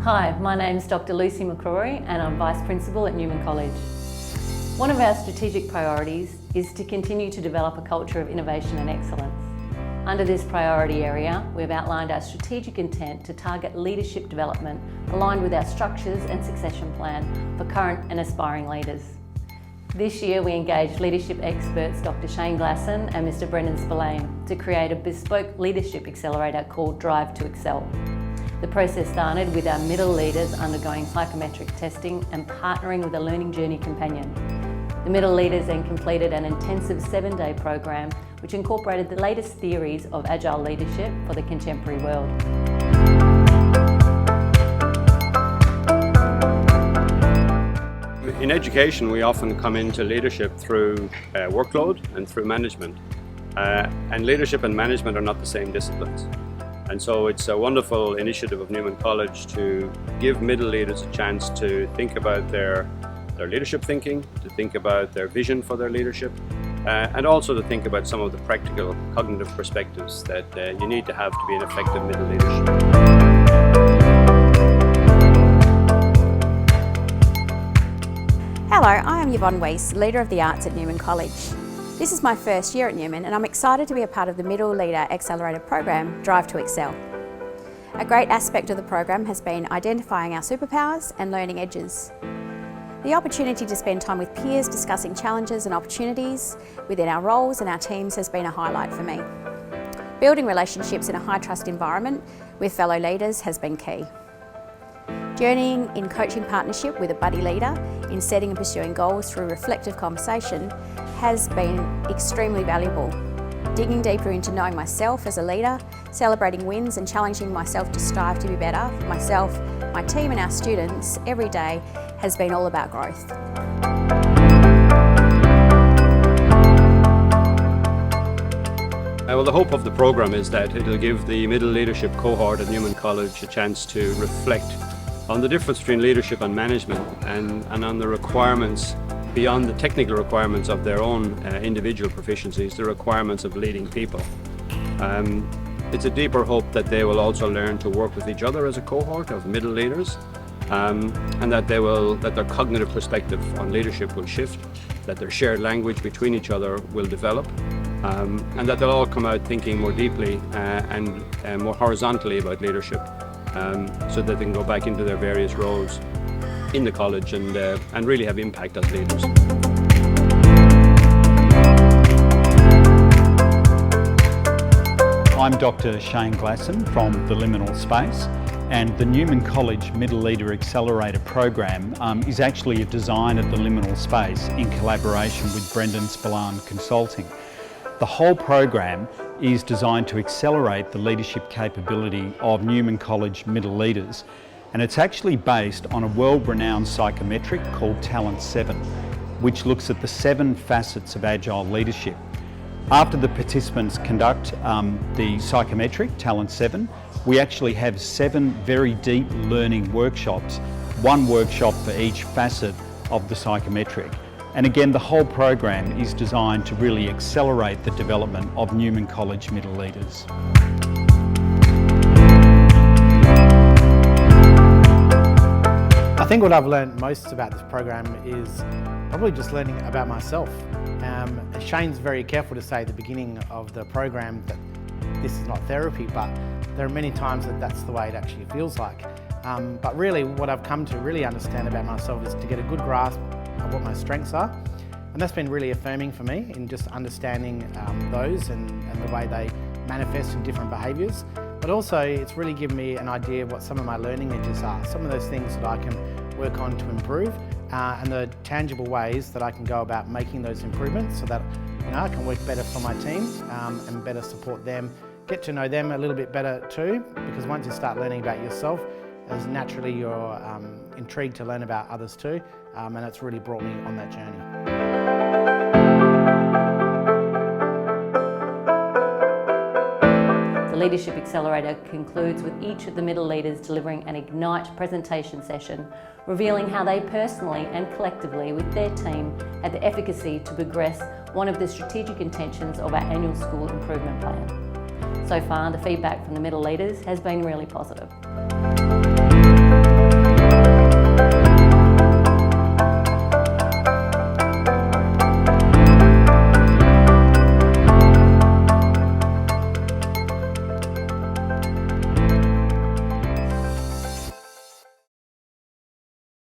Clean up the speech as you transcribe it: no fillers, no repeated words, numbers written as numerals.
Hi, my name's Dr. Lucy McCrory and I'm Vice Principal at Newman College. One of our strategic priorities is to continue to develop a culture of innovation and excellence. Under this priority area, we've outlined our strategic intent to target leadership development aligned with our structures and succession plan for current and aspiring leaders. This year we engaged leadership experts Dr. Shane Glasson and Mr. Brendan Spillane to create a bespoke leadership accelerator called Drive to Excel. The process started with our middle leaders undergoing psychometric testing and partnering with a learning journey companion. The middle leaders then completed an intensive 7-day program which incorporated the latest theories of agile leadership for the contemporary world. In education, we often come into leadership through workload and through management. And leadership and management are not the same disciplines. And so it's a wonderful initiative of Newman College to give middle leaders a chance to think about their leadership thinking, to think about their vision for their leadership, and also to think about some of the practical cognitive perspectives that you need to have to be an effective middle leadership. Hello, I am Yvonne Weiss, Leader of the Arts at Newman College. This is my first year at Newman and I'm excited to be a part of the Middle Leader Accelerator program, Drive to Excel. A great aspect of the program has been identifying our superpowers and learning edges. The opportunity to spend time with peers discussing challenges and opportunities within our roles and our teams has been a highlight for me. Building relationships in a high-trust environment with fellow leaders has been key. Journeying in coaching partnership with a buddy leader in setting and pursuing goals through reflective conversation has been extremely valuable. Digging deeper into knowing myself as a leader, celebrating wins and challenging myself to strive to be better for myself, my team and our students every day has been all about growth. Well, the hope of the programme is that it'll give the middle leadership cohort at Newman College a chance to reflect on the difference between leadership and management and on the requirements beyond the technical requirements of their own individual proficiencies, the requirements of leading people. It's a deeper hope that they will also learn to work with each other as a cohort of middle leaders, and that their cognitive perspective on leadership will shift, that their shared language between each other will develop, and that they'll all come out thinking more deeply and more horizontally about leadership, so that they can go back into their various roles in the college and really have impact as leaders. I'm Dr. Shane Glasson from the Liminal Space, and the Newman College Middle Leader Accelerator program is actually a design of the Liminal Space in collaboration with Brendan Spillane Consulting. The whole program is designed to accelerate the leadership capability of Newman College middle leaders, and it's actually based on a world-renowned psychometric called Talent 7, which looks at the 7 facets of agile leadership. After the participants conduct the psychometric Talent 7, we actually have 7 very deep learning workshops, 1 workshop for each facet of the psychometric. And again, the whole program is designed to really accelerate the development of Newman College middle leaders. I think what I've learned most about this program is probably just learning about myself. Shane's very careful to say at the beginning of the program that this is not therapy, but there are many times that that's the way it actually feels like. But really what I've come to really understand about myself is to get a good grasp of what my strengths are, and that's been really affirming for me in just understanding those and the way they manifest in different behaviours. But also it's really given me an idea of what some of my learning edges are, some of those things that I can work on to improve, and the tangible ways that I can go about making those improvements so that I can work better for my team and better support them, get to know them a little bit better too, because once you start learning about yourself, as naturally you're intrigued to learn about others too, and it's really brought me on that journey. The Leadership Accelerator concludes with each of the middle leaders delivering an Ignite presentation session, revealing how they personally and collectively with their team had the efficacy to progress one of the strategic intentions of our annual school improvement plan. So far, the feedback from the middle leaders has been really positive.